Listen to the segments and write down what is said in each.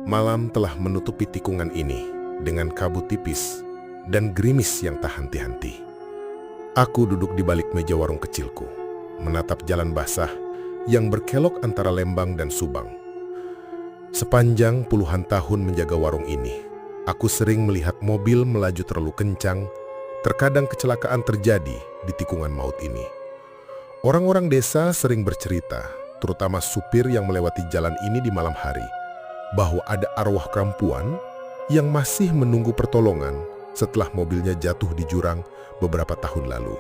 Malam telah menutupi tikungan ini dengan kabut tipis dan gerimis yang tak henti-henti. Aku duduk di balik meja warung kecilku, menatap jalan basah yang berkelok antara Lembang dan Subang. Sepanjang puluhan tahun menjaga warung ini, aku sering melihat mobil melaju terlalu kencang. Terkadang kecelakaan terjadi di tikungan maut ini. Orang-orang desa sering bercerita, terutama supir yang melewati jalan ini di malam hari, bahwa ada arwah perempuan yang masih menunggu pertolongan setelah mobilnya jatuh di jurang beberapa tahun lalu.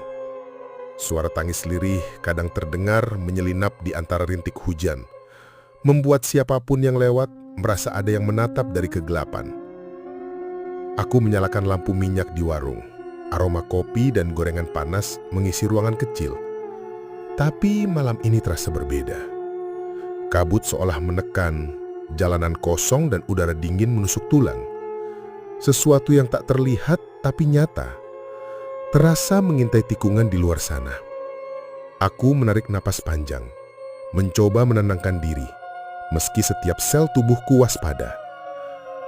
Suara tangis lirih kadang terdengar menyelinap di antara rintik hujan, membuat siapapun yang lewat merasa ada yang menatap dari kegelapan. Aku menyalakan lampu minyak di warung. Aroma kopi dan gorengan panas mengisi ruangan kecil. Tapi malam ini terasa berbeda. Kabut seolah menekan, jalanan kosong dan udara dingin menusuk tulang. Sesuatu yang tak terlihat tapi nyata, terasa mengintai tikungan di luar sana. Aku menarik napas panjang, mencoba menenangkan diri, meski setiap sel tubuhku waspada.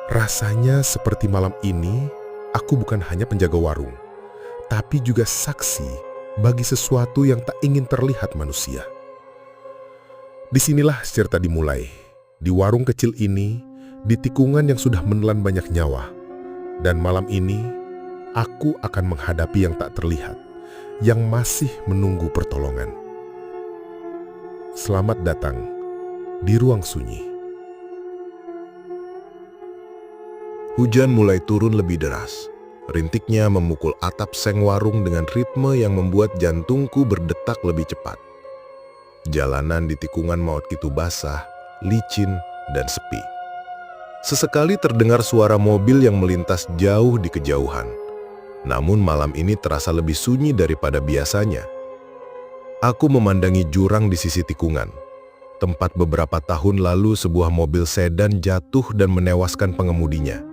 Rasanya seperti malam ini, aku bukan hanya penjaga warung, tapi juga saksi bagi sesuatu yang tak ingin terlihat manusia. Disinilah cerita dimulai, di warung kecil ini, di tikungan yang sudah menelan banyak nyawa. Dan malam ini, aku akan menghadapi yang tak terlihat, yang masih menunggu pertolongan. Selamat datang di ruang sunyi. Hujan mulai turun lebih deras. Rintiknya memukul atap seng warung dengan ritme yang membuat jantungku berdetak lebih cepat. Jalanan di tikungan maut itu basah, licin, dan sepi. Sesekali terdengar suara mobil yang melintas jauh di kejauhan. Namun malam ini terasa lebih sunyi daripada biasanya. Aku memandangi jurang di sisi tikungan, tempat beberapa tahun lalu sebuah mobil sedan jatuh dan menewaskan pengemudinya.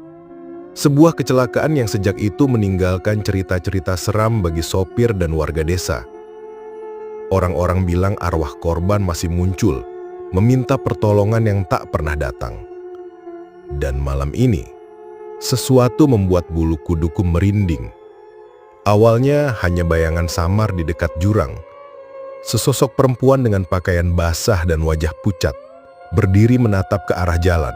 Sebuah kecelakaan yang sejak itu meninggalkan cerita-cerita seram bagi sopir dan warga desa. Orang-orang bilang arwah korban masih muncul, meminta pertolongan yang tak pernah datang. Dan malam ini, sesuatu membuat bulu kuduku merinding. Awalnya hanya bayangan samar di dekat jurang. Sesosok perempuan dengan pakaian basah dan wajah pucat, berdiri menatap ke arah jalan.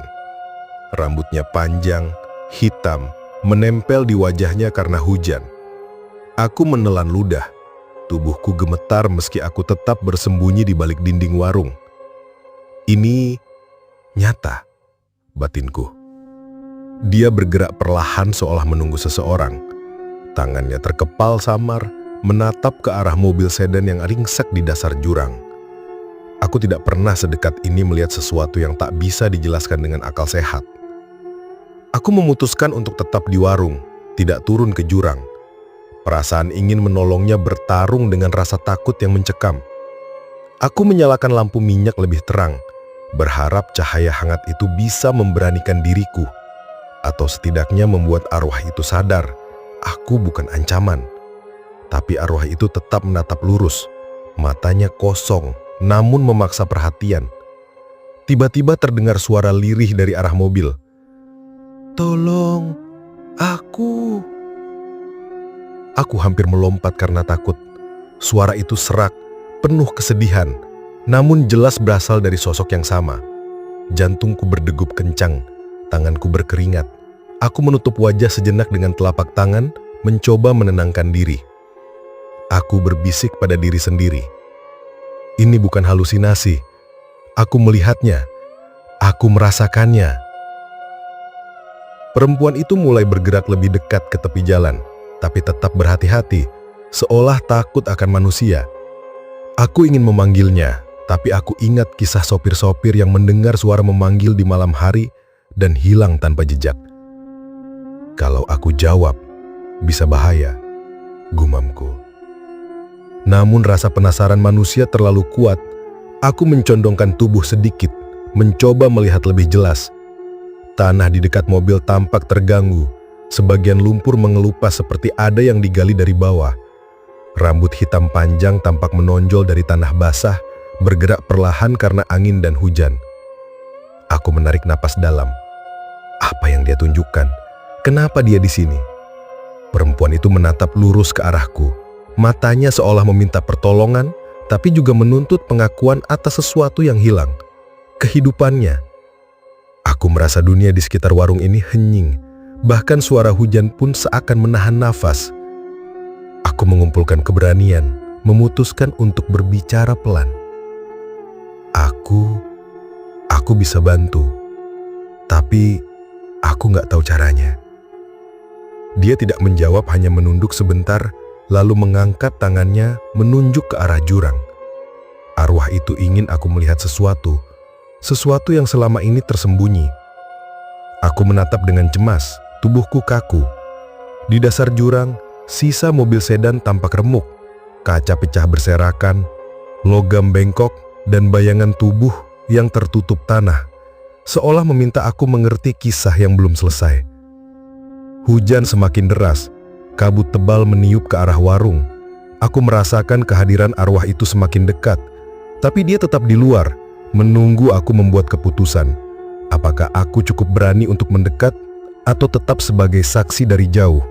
Rambutnya panjang, hitam, menempel di wajahnya karena hujan. Aku menelan ludah. Tubuhku gemetar meski aku tetap bersembunyi di balik dinding warung. Ini nyata, batinku. Dia bergerak perlahan seolah menunggu seseorang. Tangannya terkepal samar, menatap ke arah mobil sedan yang ringsek di dasar jurang. Aku tidak pernah sedekat ini melihat sesuatu yang tak bisa dijelaskan dengan akal sehat. Aku memutuskan untuk tetap di warung, tidak turun ke jurang. Perasaan ingin menolongnya bertarung dengan rasa takut yang mencekam. Aku menyalakan lampu minyak lebih terang, berharap cahaya hangat itu bisa memberanikan diriku, atau setidaknya membuat arwah itu sadar, aku bukan ancaman. Tapi arwah itu tetap menatap lurus, matanya kosong, namun memaksa perhatian. Tiba-tiba terdengar suara lirih dari arah mobil. "Tolong, aku." Aku hampir melompat karena takut. Suara itu serak, penuh kesedihan, namun jelas berasal dari sosok yang sama. Jantungku berdegup kencang, tanganku berkeringat. Aku menutup wajah sejenak dengan telapak tangan, mencoba menenangkan diri. Aku berbisik pada diri sendiri. Ini bukan halusinasi. Aku melihatnya. Aku merasakannya. Perempuan itu mulai bergerak lebih dekat ke tepi jalan, tapi tetap berhati-hati, seolah takut akan manusia. Aku ingin memanggilnya, tapi aku ingat kisah sopir-sopir yang mendengar suara memanggil di malam hari dan hilang tanpa jejak. Kalau aku jawab, bisa bahaya, gumamku. Namun rasa penasaran manusia terlalu kuat. Aku mencondongkan tubuh sedikit, mencoba melihat lebih jelas. Tanah di dekat mobil tampak terganggu. Sebagian lumpur mengelupas seperti ada yang digali dari bawah. Rambut hitam panjang tampak menonjol dari tanah basah, bergerak perlahan karena angin dan hujan. Aku menarik napas dalam. Apa yang dia tunjukkan? Kenapa dia di sini? Perempuan itu menatap lurus ke arahku. Matanya seolah meminta pertolongan, tapi juga menuntut pengakuan atas sesuatu yang hilang. Kehidupannya. Aku merasa dunia di sekitar warung ini hening. Bahkan suara hujan pun seakan menahan nafas. Aku mengumpulkan keberanian, memutuskan untuk berbicara pelan. Aku bisa bantu. Tapi aku nggak tahu caranya. Dia tidak menjawab, hanya menunduk sebentar, lalu mengangkat tangannya menunjuk ke arah jurang. Arwah itu ingin aku melihat sesuatu yang selama ini tersembunyi. Aku menatap dengan cemas, tubuhku kaku. Di dasar jurang, sisa mobil sedan tampak remuk, kaca pecah berserakan, logam bengkok, dan bayangan tubuh yang tertutup tanah, seolah meminta aku mengerti kisah yang belum selesai. Hujan semakin deras, kabut tebal meniup ke arah warung. Aku merasakan kehadiran arwah itu semakin dekat, tapi dia tetap di luar, menunggu aku membuat keputusan. Apakah aku cukup berani untuk mendekat atau tetap sebagai saksi dari jauh?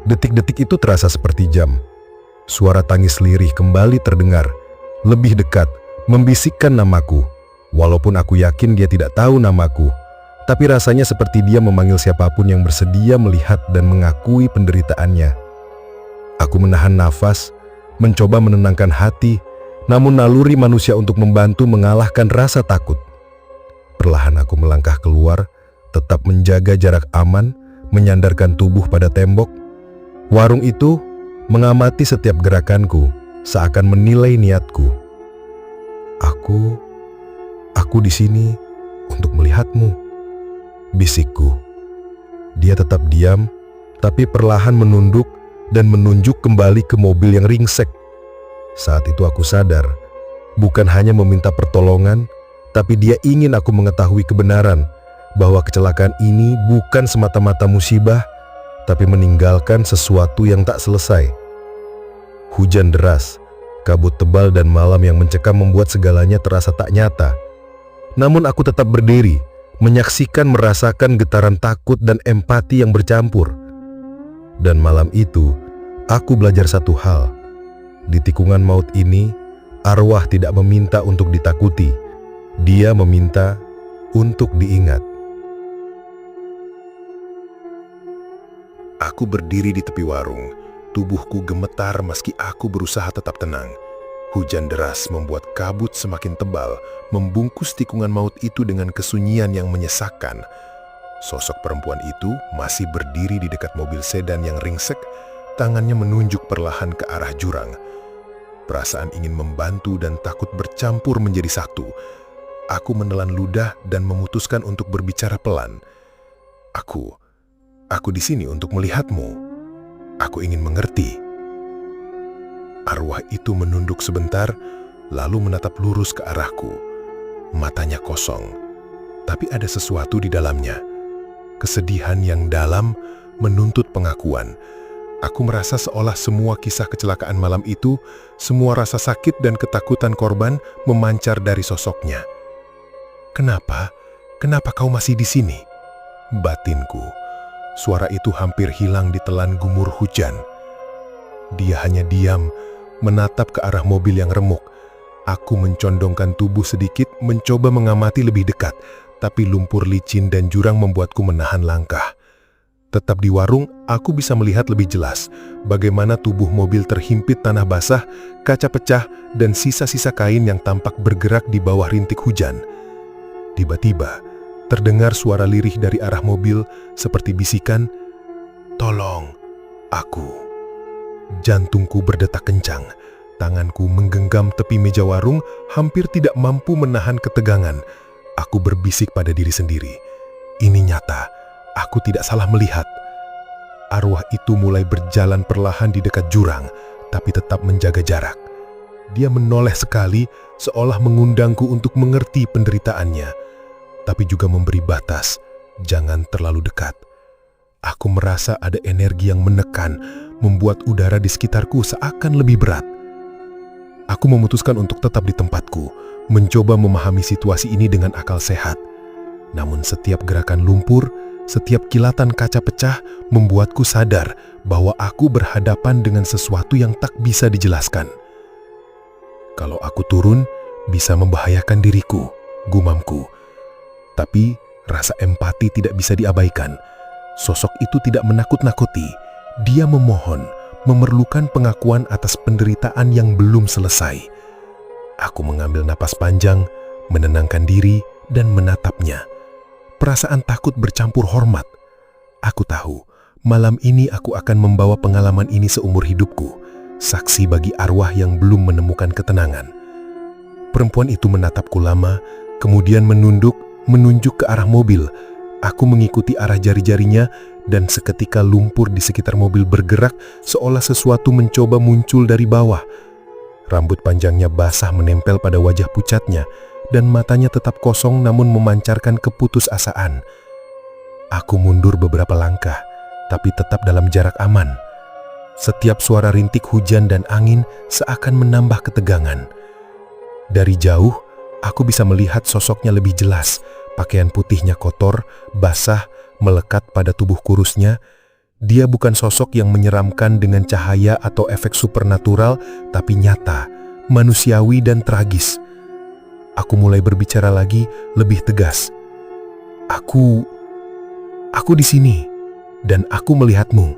Detik-detik itu terasa seperti jam. Suara tangis lirih kembali terdengar, lebih dekat, membisikkan namaku. Walaupun aku yakin dia tidak tahu namaku, tapi rasanya seperti dia memanggil siapapun yang bersedia melihat dan mengakui penderitaannya. Aku menahan nafas, mencoba menenangkan hati, namun naluri manusia untuk membantu mengalahkan rasa takut. Perlahan aku melangkah keluar, tetap menjaga jarak aman, menyandarkan tubuh pada tembok. Warung itu mengamati setiap gerakanku, seakan menilai niatku. Aku di sini untuk melihatmu, bisikku. Dia tetap diam, tapi perlahan menunduk dan menunjuk kembali ke mobil yang ringsek. Saat itu aku sadar, bukan hanya meminta pertolongan, tapi dia ingin aku mengetahui kebenaran, bahwa kecelakaan ini bukan semata-mata musibah, tapi meninggalkan sesuatu yang tak selesai. Hujan deras, kabut tebal dan malam yang mencekam membuat segalanya terasa tak nyata. Namun aku tetap berdiri, menyaksikan, merasakan getaran takut dan empati yang bercampur. Dan malam itu, aku belajar satu hal. Di tikungan maut ini, arwah tidak meminta untuk ditakuti. Dia meminta untuk diingat. Aku berdiri di tepi warung. Tubuhku gemetar meski aku berusaha tetap tenang. Hujan deras membuat kabut semakin tebal, membungkus tikungan maut itu dengan kesunyian yang menyesakkan. Sosok perempuan itu masih berdiri di dekat mobil sedan yang ringsek, tangannya menunjuk perlahan ke arah jurang. Perasaan ingin membantu dan takut bercampur menjadi satu. Aku menelan ludah dan memutuskan untuk berbicara pelan. Aku di sini untuk melihatmu. Aku ingin mengerti. Arwah itu menunduk sebentar, lalu menatap lurus ke arahku. Matanya kosong, tapi ada sesuatu di dalamnya. Kesedihan yang dalam menuntut pengakuan. Aku merasa seolah semua kisah kecelakaan malam itu, semua rasa sakit dan ketakutan korban memancar dari sosoknya. Kenapa kau masih di sini? Batinku. Suara itu hampir hilang ditelan gumur hujan. Dia hanya diam, menatap ke arah mobil yang remuk. Aku mencondongkan tubuh sedikit, mencoba mengamati lebih dekat, tapi lumpur licin dan jurang membuatku menahan langkah. Tetap di warung, aku bisa melihat lebih jelas bagaimana tubuh mobil terhimpit tanah basah, kaca pecah, dan sisa-sisa kain yang tampak bergerak di bawah rintik hujan. Tiba-tiba, terdengar suara lirih dari arah mobil seperti bisikan, "Tolong, aku." Jantungku berdetak kencang, tanganku menggenggam tepi meja warung, hampir tidak mampu menahan ketegangan. Aku berbisik pada diri sendiri, ini nyata, aku tidak salah melihat. Arwah itu mulai berjalan perlahan di dekat jurang, tapi tetap menjaga jarak. Dia menoleh sekali, seolah mengundangku untuk mengerti penderitaannya, tapi juga memberi batas, jangan terlalu dekat. Aku merasa ada energi yang menekan, membuat udara di sekitarku seakan lebih berat. Aku memutuskan untuk tetap di tempatku, mencoba memahami situasi ini dengan akal sehat. Namun setiap gerakan lumpur, setiap kilatan kaca pecah membuatku sadar bahwa aku berhadapan dengan sesuatu yang tak bisa dijelaskan. Kalau aku turun, bisa membahayakan diriku, gumamku. Tapi rasa empati tidak bisa diabaikan. Sosok itu tidak menakut-nakuti. Dia memohon, memerlukan pengakuan atas penderitaan yang belum selesai. Aku mengambil napas panjang, menenangkan diri, dan menatapnya. Perasaan takut bercampur hormat. Aku tahu, malam ini aku akan membawa pengalaman ini seumur hidupku, saksi bagi arwah yang belum menemukan ketenangan. Perempuan itu menatapku lama, kemudian menunjuk ke arah mobil. Aku mengikuti arah jari-jarinya, dan seketika lumpur di sekitar mobil bergerak seolah sesuatu mencoba muncul dari bawah. Rambut panjangnya basah menempel pada wajah pucatnya, dan matanya tetap kosong namun memancarkan keputusasaan. Aku mundur beberapa langkah, tapi tetap dalam jarak aman. Setiap suara rintik hujan dan angin seakan menambah ketegangan. Dari jauh, aku bisa melihat sosoknya lebih jelas. Pakaian putihnya kotor, basah, melekat pada tubuh kurusnya. Dia bukan sosok yang menyeramkan dengan cahaya atau efek supernatural, tapi nyata, manusiawi dan tragis. Aku mulai berbicara lagi, lebih tegas. Aku di sini, dan aku melihatmu.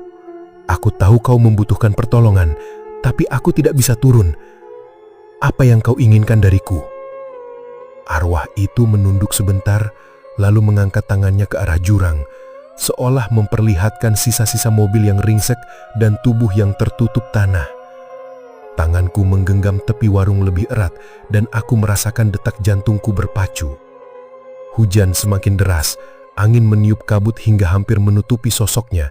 Aku tahu kau membutuhkan pertolongan, tapi aku tidak bisa turun. Apa yang kau inginkan dariku? Arwah itu menunduk sebentar, lalu mengangkat tangannya ke arah jurang, seolah memperlihatkan sisa-sisa mobil yang ringsek dan tubuh yang tertutup tanah. Tanganku menggenggam tepi warung lebih erat, dan aku merasakan detak jantungku berpacu. Hujan semakin deras, angin meniup kabut hingga hampir menutupi sosoknya.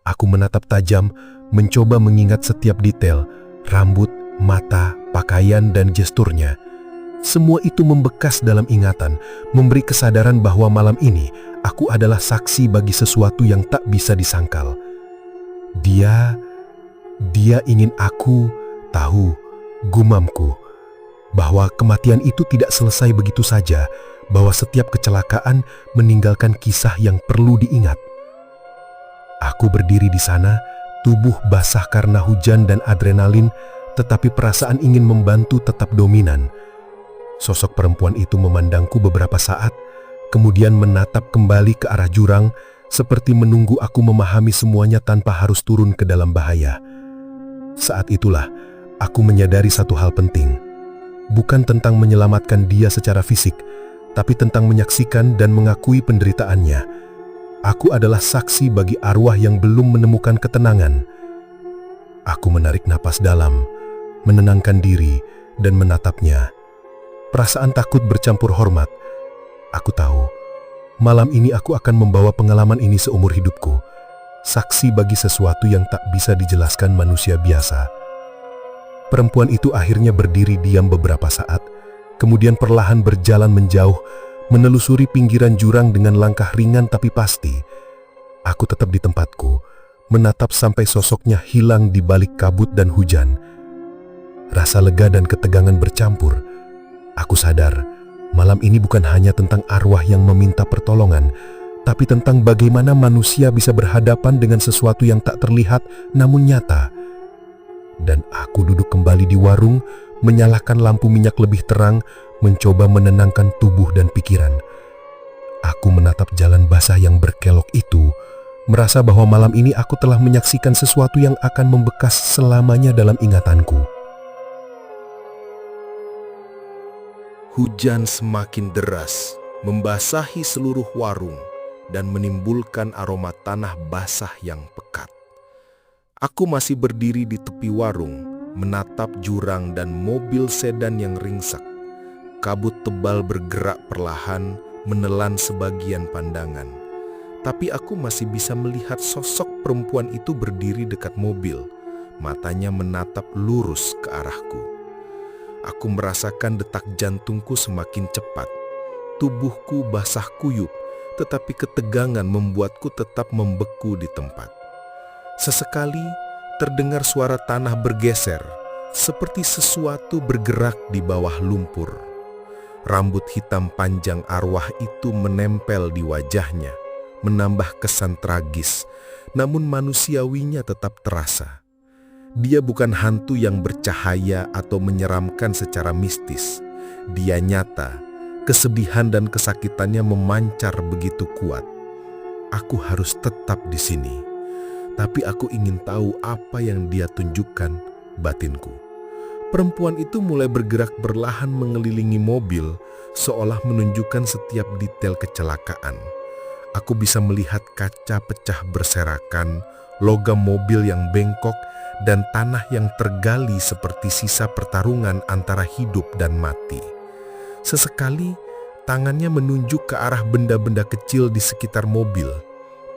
Aku menatap tajam, mencoba mengingat setiap detail, rambut, mata, pakaian, dan gesturnya. Semua itu membekas dalam ingatan, memberi kesadaran bahwa malam ini aku adalah saksi bagi sesuatu yang tak bisa disangkal. Dia ingin aku tahu, gumamku, bahwa kematian itu tidak selesai begitu saja, bahwa setiap kecelakaan meninggalkan kisah yang perlu diingat. Aku berdiri di sana, tubuh basah karena hujan dan adrenalin, tetapi perasaan ingin membantu tetap dominan. Sosok perempuan itu memandangku beberapa saat, kemudian menatap kembali ke arah jurang, seperti menunggu aku memahami semuanya tanpa harus turun ke dalam bahaya. Saat itulah, aku menyadari satu hal penting. Bukan tentang menyelamatkan dia secara fisik, tapi tentang menyaksikan dan mengakui penderitaannya. Aku adalah saksi bagi arwah yang belum menemukan ketenangan. Aku menarik napas dalam, menenangkan diri, dan menatapnya. Perasaan takut bercampur hormat. Aku tahu, malam ini aku akan membawa pengalaman ini seumur hidupku. Saksi bagi sesuatu yang tak bisa dijelaskan manusia biasa. Perempuan itu akhirnya berdiri diam beberapa saat, kemudian perlahan berjalan menjauh, menelusuri pinggiran jurang dengan langkah ringan tapi pasti. Aku tetap di tempatku, menatap sampai sosoknya hilang di balik kabut dan hujan. Rasa lega dan ketegangan bercampur. Aku sadar, malam ini bukan hanya tentang arwah yang meminta pertolongan, tapi tentang bagaimana manusia bisa berhadapan dengan sesuatu yang tak terlihat namun nyata. Dan aku duduk kembali di warung, menyalakan lampu minyak lebih terang, mencoba menenangkan tubuh dan pikiran. Aku menatap jalan basah yang berkelok itu, merasa bahwa malam ini aku telah menyaksikan sesuatu yang akan membekas selamanya dalam ingatanku. Hujan semakin deras, membasahi seluruh warung dan menimbulkan aroma tanah basah yang pekat. Aku masih berdiri di tepi warung, menatap jurang dan mobil sedan yang ringsek. Kabut tebal bergerak perlahan, menelan sebagian pandangan. Tapi aku masih bisa melihat sosok perempuan itu berdiri dekat mobil, matanya menatap lurus ke arahku. Aku merasakan detak jantungku semakin cepat. Tubuhku basah kuyup, tetapi ketegangan membuatku tetap membeku di tempat. Sesekali terdengar suara tanah bergeser, seperti sesuatu bergerak di bawah lumpur. Rambut hitam panjang arwah itu menempel di wajahnya, menambah kesan tragis, namun manusiawinya tetap terasa. Dia bukan hantu yang bercahaya atau menyeramkan secara mistis. Dia nyata, kesedihan dan kesakitannya memancar begitu kuat. Aku harus tetap di sini, tapi aku ingin tahu apa yang dia tunjukkan, batinku. Perempuan itu mulai bergerak perlahan mengelilingi mobil, seolah menunjukkan setiap detail kecelakaan. Aku bisa melihat kaca pecah berserakan, logam mobil yang bengkok, dan tanah yang tergali seperti sisa pertarungan antara hidup dan mati. Sesekali, tangannya menunjuk ke arah benda-benda kecil di sekitar mobil,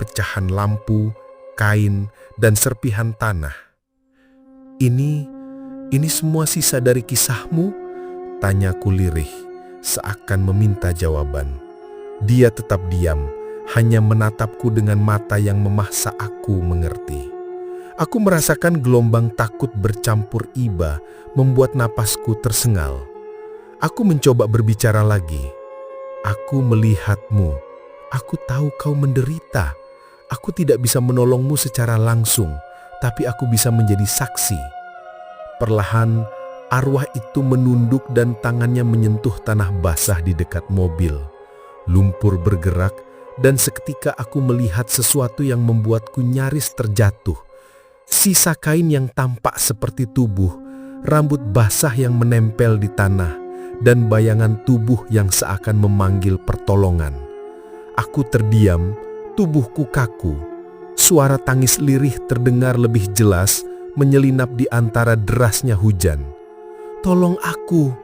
pecahan lampu, kain, dan serpihan tanah. Ini semua sisa dari kisahmu? Tanyaku lirih, seakan meminta jawaban. Dia tetap diam, hanya menatapku dengan mata yang memaksa aku mengerti. Aku merasakan gelombang takut bercampur iba, membuat napasku tersengal. Aku mencoba berbicara lagi. Aku melihatmu. Aku tahu kau menderita. Aku tidak bisa menolongmu secara langsung, tapi aku bisa menjadi saksi. Perlahan, arwah itu menunduk dan tangannya menyentuh tanah basah di dekat mobil. Lumpur bergerak dan seketika aku melihat sesuatu yang membuatku nyaris terjatuh. Sisa kain yang tampak seperti tubuh, rambut basah yang menempel di tanah, dan bayangan tubuh yang seakan memanggil pertolongan. Aku terdiam, tubuhku kaku. Suara tangis lirih terdengar lebih jelas, menyelinap di antara derasnya hujan. Tolong aku.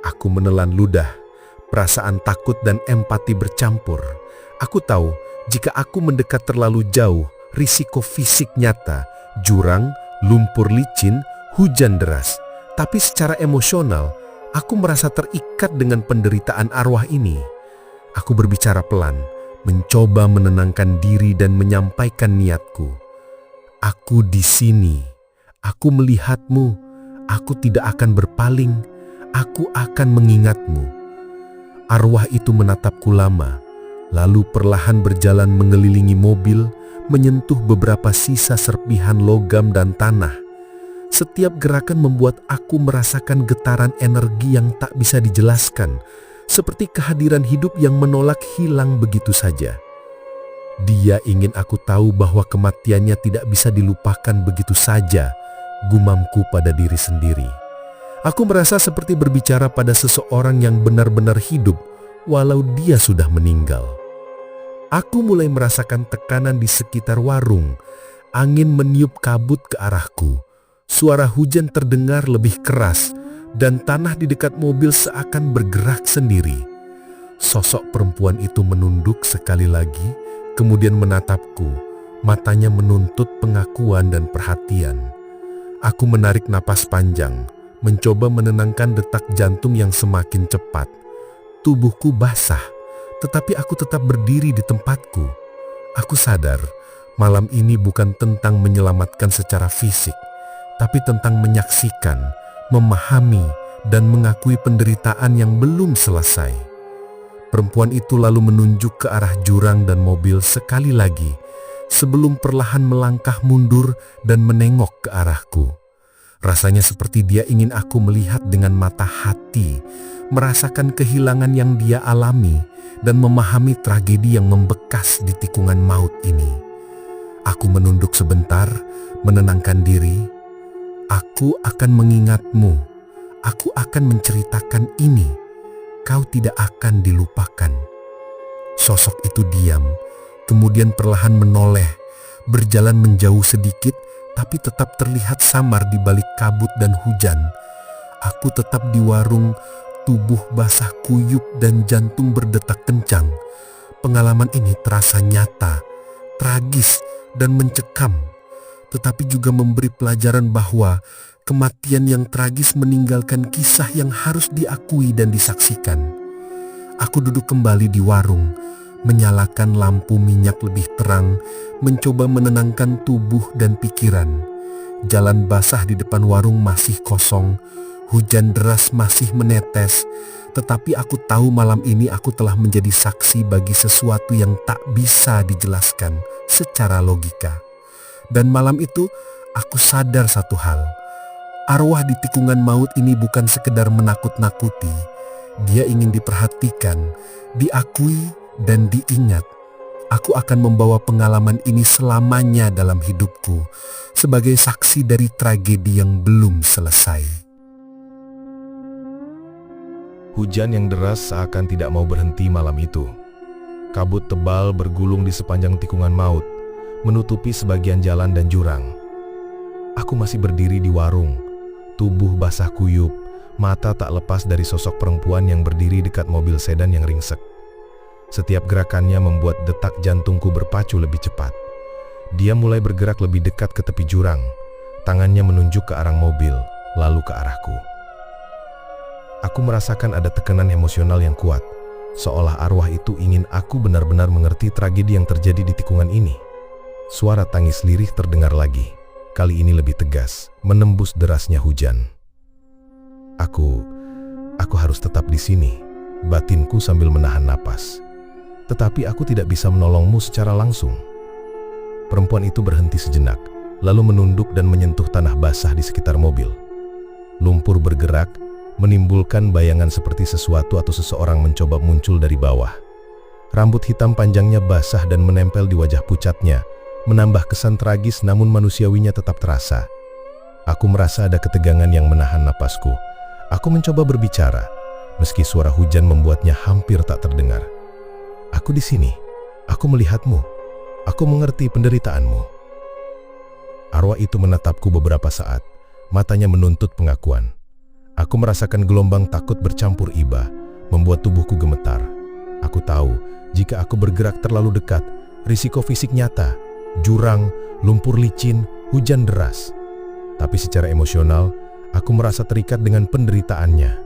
Aku menelan ludah. Perasaan takut dan empati bercampur. Aku tahu jika aku mendekat terlalu jauh, risiko fisik nyata, jurang, lumpur licin, hujan deras. Tapi secara emosional, aku merasa terikat dengan penderitaan arwah ini. Aku berbicara pelan, mencoba menenangkan diri dan menyampaikan niatku. Aku di sini, aku melihatmu, aku tidak akan berpaling, aku akan mengingatmu. Arwah itu menatapku lama, lalu perlahan berjalan mengelilingi mobil, menyentuh beberapa sisa serpihan logam dan tanah. Setiap gerakan membuat aku merasakan getaran energi yang tak bisa dijelaskan, seperti kehadiran hidup yang menolak hilang begitu saja. Dia ingin aku tahu bahwa kematiannya tidak bisa dilupakan begitu saja, gumamku pada diri sendiri. Aku merasa seperti berbicara pada seseorang yang benar-benar hidup, walau dia sudah meninggal. Aku mulai merasakan tekanan di sekitar warung. Angin meniup kabut ke arahku. Suara hujan terdengar lebih keras, dan tanah di dekat mobil seakan bergerak sendiri. Sosok perempuan itu menunduk sekali lagi, kemudian menatapku, matanya menuntut pengakuan dan perhatian. Aku menarik napas panjang, mencoba menenangkan detak jantung yang semakin cepat. Tubuhku basah, tetapi aku tetap berdiri di tempatku. Aku sadar, malam ini bukan tentang menyelamatkan secara fisik, tapi tentang menyaksikan, memahami, dan mengakui penderitaan yang belum selesai. Perempuan itu lalu menunjuk ke arah jurang dan mobil sekali lagi, sebelum perlahan melangkah mundur dan menengok ke arahku. Rasanya seperti dia ingin aku melihat dengan mata hati, merasakan kehilangan yang dia alami, dan memahami tragedi yang membekas di tikungan maut ini. Aku menunduk sebentar, menenangkan diri. Aku akan mengingatmu, aku akan menceritakan ini. Kau tidak akan dilupakan. Sosok itu diam, kemudian perlahan menoleh, berjalan menjauh sedikit, tapi tetap terlihat samar di balik kabut dan hujan. Aku tetap di warung, tubuh basah kuyup dan jantung berdetak kencang. Pengalaman ini terasa nyata, tragis, dan mencekam, tetapi juga memberi pelajaran bahwa kematian yang tragis meninggalkan kisah yang harus diakui dan disaksikan. Aku duduk kembali di warung, menyalakan lampu minyak lebih terang, mencoba menenangkan tubuh dan pikiran. Jalan basah di depan warung masih kosong, Hujan deras masih menetes, tetapi aku tahu malam ini aku telah menjadi saksi bagi sesuatu yang tak bisa dijelaskan secara logika. Dan malam itu aku sadar satu hal. Arwah di tikungan maut ini bukan sekedar menakut-nakuti. Dia ingin diperhatikan, diakui, dan diingat. Aku akan membawa pengalaman ini selamanya dalam hidupku sebagai saksi dari tragedi yang belum selesai. Hujan yang deras seakan tidak mau berhenti malam itu. Kabut tebal bergulung di sepanjang tikungan maut, menutupi sebagian jalan dan jurang. Aku masih berdiri di warung, tubuh basah kuyup, mata tak lepas dari sosok perempuan yang berdiri dekat mobil sedan yang ringsek. Setiap gerakannya membuat detak jantungku berpacu lebih cepat. Dia mulai bergerak lebih dekat ke tepi jurang, tangannya menunjuk ke arah mobil, lalu ke arahku. Aku merasakan ada tekanan emosional yang kuat, seolah arwah itu ingin aku benar-benar mengerti tragedi yang terjadi di tikungan ini. Suara tangis lirih terdengar lagi, kali ini lebih tegas, menembus derasnya hujan. Aku harus tetap di sini, batinku sambil menahan napas. Tetapi aku tidak bisa menolongmu secara langsung. Perempuan itu berhenti sejenak, lalu menunduk dan menyentuh tanah basah di sekitar mobil. Lumpur bergerak, menimbulkan bayangan seperti sesuatu atau seseorang mencoba muncul dari bawah. Rambut hitam panjangnya basah dan menempel di wajah pucatnya, menambah kesan tragis namun manusiawinya tetap terasa. Aku merasa ada ketegangan yang menahan napasku. Aku mencoba berbicara, meski suara hujan membuatnya hampir tak terdengar. Aku di sini, aku melihatmu, aku mengerti penderitaanmu. Arwah itu menatapku beberapa saat, matanya menuntut pengakuan. Aku merasakan gelombang takut bercampur iba, membuat tubuhku gemetar. Aku tahu, jika aku bergerak terlalu dekat, risiko fisik nyata, jurang, lumpur licin, hujan deras. Tapi secara emosional, aku merasa terikat dengan penderitaannya.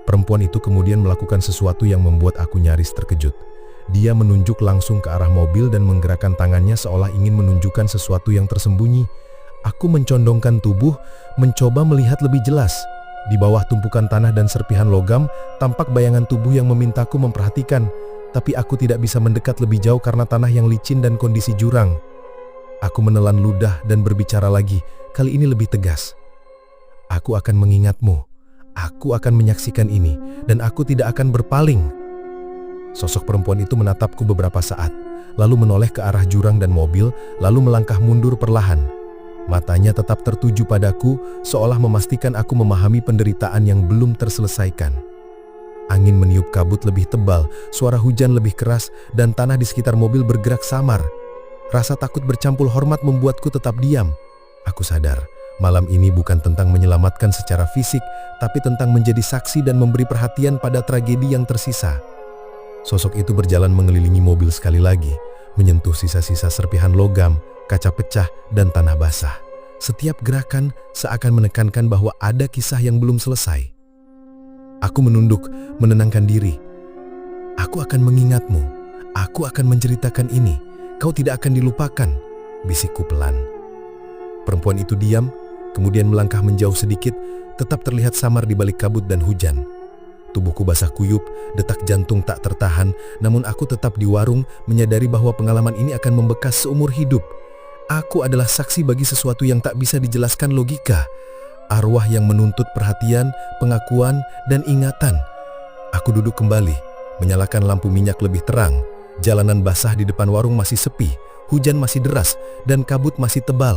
Perempuan itu kemudian melakukan sesuatu yang membuat aku nyaris terkejut. Dia menunjuk langsung ke arah mobil dan menggerakkan tangannya seolah ingin menunjukkan sesuatu yang tersembunyi. Aku mencondongkan tubuh, mencoba melihat lebih jelas. Di bawah tumpukan tanah dan serpihan logam, tampak bayangan tubuh yang memintaku memperhatikan, tapi aku tidak bisa mendekat lebih jauh karena tanah yang licin dan kondisi jurang. Aku menelan ludah dan berbicara lagi, kali ini lebih tegas. Aku akan mengingatmu, aku akan menyaksikan ini, dan aku tidak akan berpaling. Sosok perempuan itu menatapku beberapa saat, lalu menoleh ke arah jurang dan mobil, lalu melangkah mundur perlahan. Matanya tetap tertuju padaku, seolah memastikan aku memahami penderitaan yang belum terselesaikan. Angin meniup kabut lebih tebal, suara hujan lebih keras, dan tanah di sekitar mobil bergerak samar. Rasa takut bercampur hormat membuatku tetap diam. Aku sadar, malam ini bukan tentang menyelamatkan secara fisik, tapi tentang menjadi saksi dan memberi perhatian pada tragedi yang tersisa. Sosok itu berjalan mengelilingi mobil sekali lagi, menyentuh sisa-sisa serpihan logam, kaca pecah, dan tanah basah. Setiap gerakan seakan menekankan bahwa ada kisah yang belum selesai. Aku menunduk, menenangkan diri. Aku akan mengingatmu. Aku akan menceritakan ini. Kau tidak akan dilupakan, bisikku pelan. Perempuan itu diam, kemudian melangkah menjauh sedikit, tetap terlihat samar di balik kabut dan hujan. Tubuhku basah kuyup, detak jantung tak tertahan, namun aku tetap di warung menyadari bahwa pengalaman ini akan membekas seumur hidup. Aku adalah saksi bagi sesuatu yang tak bisa dijelaskan logika. Arwah yang menuntut perhatian, pengakuan, dan ingatan. Aku duduk kembali, menyalakan lampu minyak lebih terang. Jalanan basah di depan warung masih sepi, hujan masih deras, dan kabut masih tebal.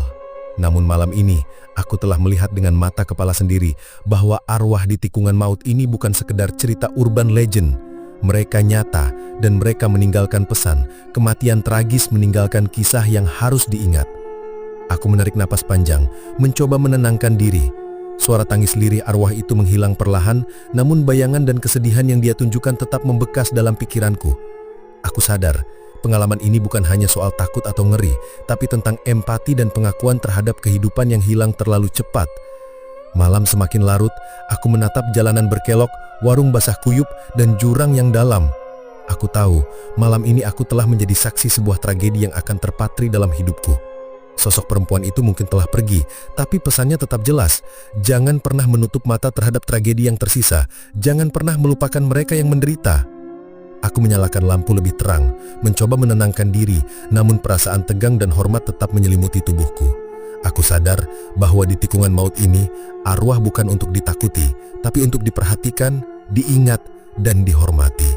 Namun malam ini, aku telah melihat dengan mata kepala sendiri bahwa arwah di tikungan maut ini bukan sekedar cerita urban legend. Mereka nyata dan mereka meninggalkan pesan. Kematian tragis meninggalkan kisah yang harus diingat. Aku menarik napas panjang, mencoba menenangkan diri. Suara tangis lirih arwah itu menghilang perlahan, namun bayangan dan kesedihan yang dia tunjukkan tetap membekas dalam pikiranku. Aku sadar, pengalaman ini bukan hanya soal takut atau ngeri, tapi tentang empati dan pengakuan terhadap kehidupan yang hilang terlalu cepat. Malam semakin larut, aku menatap jalanan berkelok, warung basah kuyup, dan jurang yang dalam. Aku tahu, malam ini aku telah menjadi saksi sebuah tragedi yang akan terpatri dalam hidupku. Sosok perempuan itu mungkin telah pergi, tapi pesannya tetap jelas. Jangan pernah menutup mata terhadap tragedi yang tersisa. Jangan pernah melupakan mereka yang menderita. Aku menyalakan lampu lebih terang, mencoba menenangkan diri, namun perasaan tegang dan hormat tetap menyelimuti tubuhku. Aku sadar bahwa di tikungan maut ini, arwah bukan untuk ditakuti, tapi untuk diperhatikan, diingat, dan dihormati.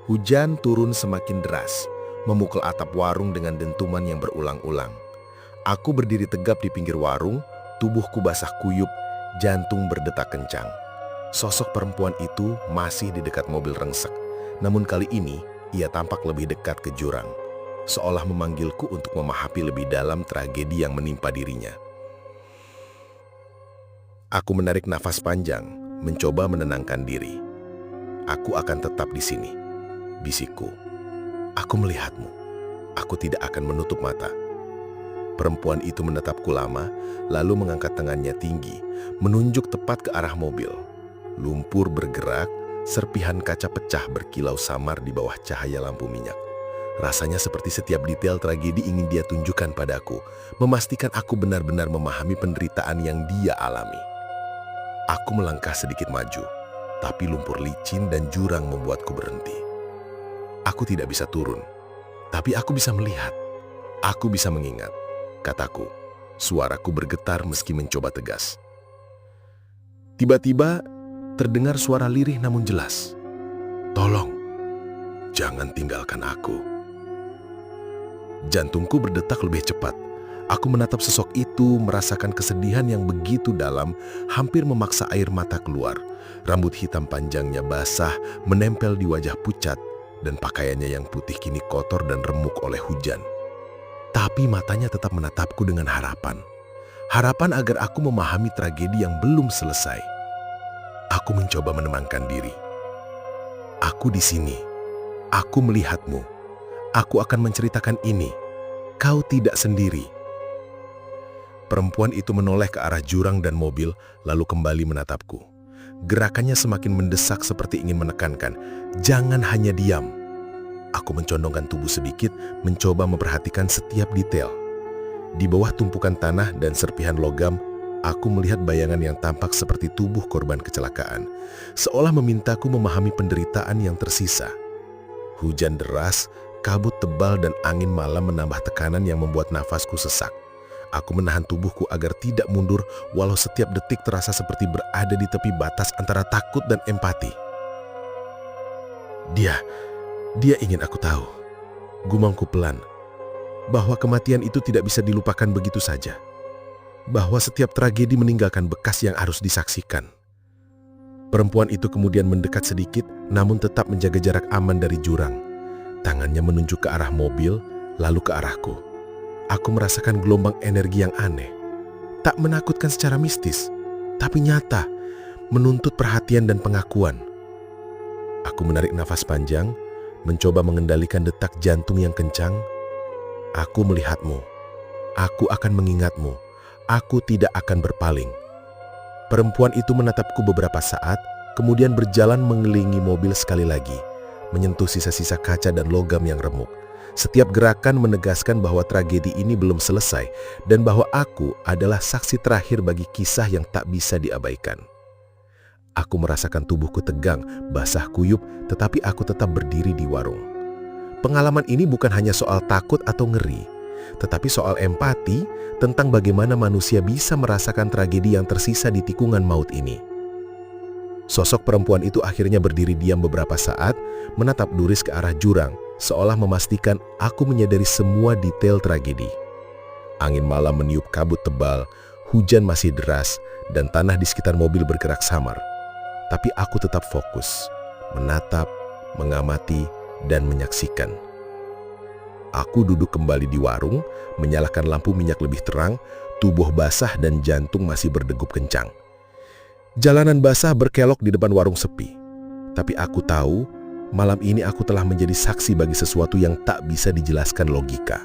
Hujan turun semakin deras, memukul atap warung dengan dentuman yang berulang-ulang. Aku berdiri tegap di pinggir warung, tubuhku basah kuyup, jantung berdetak kencang. Sosok perempuan itu masih di dekat mobil rengsek, namun kali ini ia tampak lebih dekat ke jurang, seolah memanggilku untuk memahami lebih dalam tragedi yang menimpa dirinya. Aku menarik nafas panjang, mencoba menenangkan diri. Aku akan tetap di sini, bisikku. Aku melihatmu. Aku tidak akan menutup mata. Perempuan itu menatapku lama, lalu mengangkat tangannya tinggi, menunjuk tepat ke arah mobil. Lumpur bergerak, serpihan kaca pecah berkilau samar di bawah cahaya lampu minyak. Rasanya seperti setiap detail tragedi ingin dia tunjukkan padaku, memastikan aku benar-benar memahami penderitaan yang dia alami. Aku melangkah sedikit maju, tapi lumpur licin dan jurang membuatku berhenti. Aku tidak bisa turun, tapi aku bisa melihat. Aku bisa mengingat, kataku. Suaraku bergetar meski mencoba tegas. Tiba-tiba terdengar suara lirih namun jelas. Tolong, jangan tinggalkan aku. Jantungku berdetak lebih cepat. Aku menatap sosok itu, merasakan kesedihan yang begitu dalam, hampir memaksa air mata keluar. Rambut hitam panjangnya basah, menempel di wajah pucat, dan pakaiannya yang putih kini kotor dan remuk oleh hujan. Tapi matanya tetap menatapku dengan harapan. Harapan agar aku memahami tragedi yang belum selesai. Aku mencoba menenangkan diri. Aku di sini. Aku melihatmu. Aku akan menceritakan ini. Kau tidak sendiri. Perempuan itu menoleh ke arah jurang dan mobil, lalu kembali menatapku. Gerakannya semakin mendesak seperti ingin menekankan, jangan hanya diam. Aku mencondongkan tubuh sedikit, mencoba memperhatikan setiap detail. Di bawah tumpukan tanah dan serpihan logam, aku melihat bayangan yang tampak seperti tubuh korban kecelakaan, seolah memintaku memahami penderitaan yang tersisa. Hujan deras, kabut tebal dan angin malam menambah tekanan yang membuat nafasku sesak. Aku menahan tubuhku agar tidak mundur, walau setiap detik terasa seperti berada di tepi batas antara takut dan empati. Dia ingin aku tahu, gumamku pelan, bahwa kematian itu tidak bisa dilupakan begitu saja. Bahwa setiap tragedi meninggalkan bekas yang harus disaksikan. Perempuan itu kemudian mendekat sedikit, namun tetap menjaga jarak aman dari jurang. Tangannya menunjuk ke arah mobil, lalu ke arahku. Aku merasakan gelombang energi yang aneh. Tak menakutkan secara mistis, tapi nyata, menuntut perhatian dan pengakuan. Aku menarik nafas panjang, mencoba mengendalikan detak jantung yang kencang. Aku melihatmu. Aku akan mengingatmu. Aku tidak akan berpaling. Perempuan itu menatapku beberapa saat, kemudian berjalan mengelilingi mobil sekali lagi, menyentuh sisa-sisa kaca dan logam yang remuk. Setiap gerakan menegaskan bahwa tragedi ini belum selesai dan bahwa aku adalah saksi terakhir bagi kisah yang tak bisa diabaikan. Aku merasakan tubuhku tegang, basah kuyup, tetapi aku tetap berdiri di warung. Pengalaman ini bukan hanya soal takut atau ngeri, tetapi soal empati tentang bagaimana manusia bisa merasakan tragedi yang tersisa di tikungan maut ini. Sosok perempuan itu akhirnya berdiri diam beberapa saat, menatap luris ke arah jurang, seolah memastikan aku menyadari semua detail tragedi. Angin malam meniup kabut tebal, hujan masih deras, dan tanah di sekitar mobil bergerak samar. Tapi aku tetap fokus, menatap, mengamati, dan menyaksikan. Aku duduk kembali di warung, menyalakan lampu minyak lebih terang, tubuh basah dan jantung masih berdegup kencang. Jalanan basah berkelok di depan warung sepi. Tapi aku tahu, malam ini aku telah menjadi saksi bagi sesuatu yang tak bisa dijelaskan logika.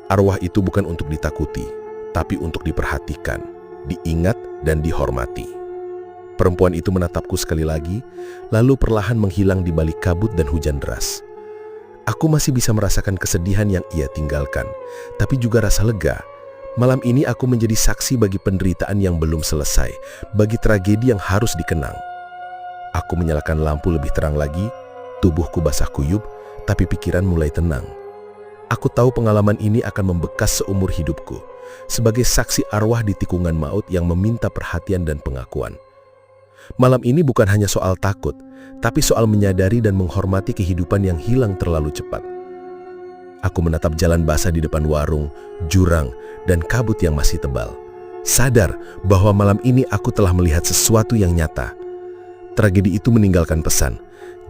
Arwah itu bukan untuk ditakuti, tapi untuk diperhatikan, diingat, dan dihormati. Perempuan itu menatapku sekali lagi, lalu perlahan menghilang di balik kabut dan hujan deras. Aku masih bisa merasakan kesedihan yang ia tinggalkan, tapi juga rasa lega. Malam ini aku menjadi saksi bagi penderitaan yang belum selesai, bagi tragedi yang harus dikenang. Aku menyalakan lampu lebih terang lagi, tubuhku basah kuyup, tapi pikiran mulai tenang. Aku tahu pengalaman ini akan membekas seumur hidupku, sebagai saksi arwah di tikungan maut yang meminta perhatian dan pengakuan. Malam ini bukan hanya soal takut, tapi soal menyadari dan menghormati kehidupan yang hilang terlalu cepat. Aku menatap jalan basah di depan warung, jurang, dan kabut yang masih tebal. Sadar bahwa malam ini aku telah melihat sesuatu yang nyata. Tragedi itu meninggalkan pesan.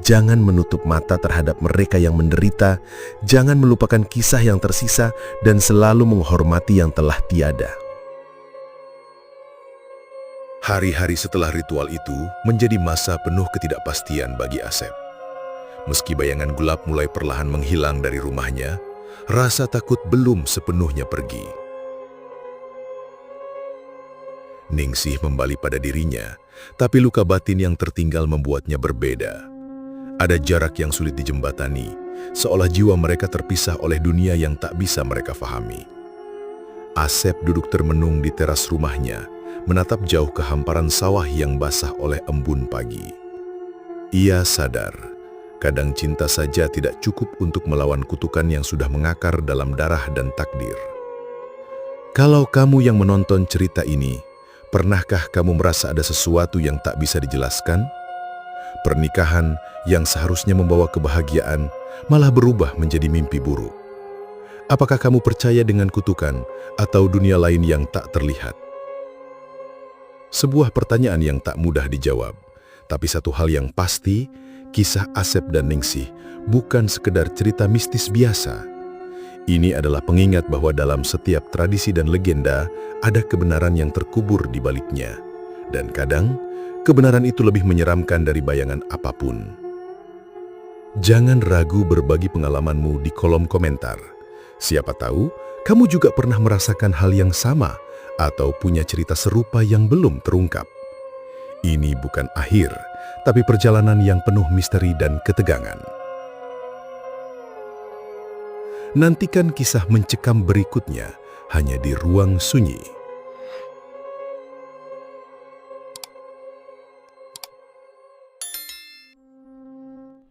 Jangan menutup mata terhadap mereka yang menderita, jangan melupakan kisah yang tersisa, dan selalu menghormati yang telah tiada. Hari-hari setelah ritual itu menjadi masa penuh ketidakpastian bagi Asep. Meski bayangan gelap mulai perlahan menghilang dari rumahnya, rasa takut belum sepenuhnya pergi. Ningsih membalik pada dirinya, tapi luka batin yang tertinggal membuatnya berbeda. Ada jarak yang sulit dijembatani, seolah jiwa mereka terpisah oleh dunia yang tak bisa mereka fahami. Asep duduk termenung di teras rumahnya, menatap jauh ke hamparan sawah yang basah oleh embun pagi. Ia sadar, kadang cinta saja tidak cukup untuk melawan kutukan yang sudah mengakar dalam darah dan takdir. Kalau kamu yang menonton cerita ini, pernahkah kamu merasa ada sesuatu yang tak bisa dijelaskan? Pernikahan yang seharusnya membawa kebahagiaan malah berubah menjadi mimpi buruk. Apakah kamu percaya dengan kutukan atau dunia lain yang tak terlihat? Sebuah pertanyaan yang tak mudah dijawab, tapi satu hal yang pasti, kisah Asep dan Ningsih bukan sekedar cerita mistis biasa. Ini adalah pengingat bahwa dalam setiap tradisi dan legenda ada kebenaran yang terkubur di baliknya. Dan kadang, kebenaran itu lebih menyeramkan dari bayangan apapun. Jangan ragu berbagi pengalamanmu di kolom komentar. Siapa tahu, kamu juga pernah merasakan hal yang sama atau punya cerita serupa yang belum terungkap. Ini bukan akhir, tapi perjalanan yang penuh misteri dan ketegangan. Nantikan kisah mencekam berikutnya hanya di Ruang Sunyi.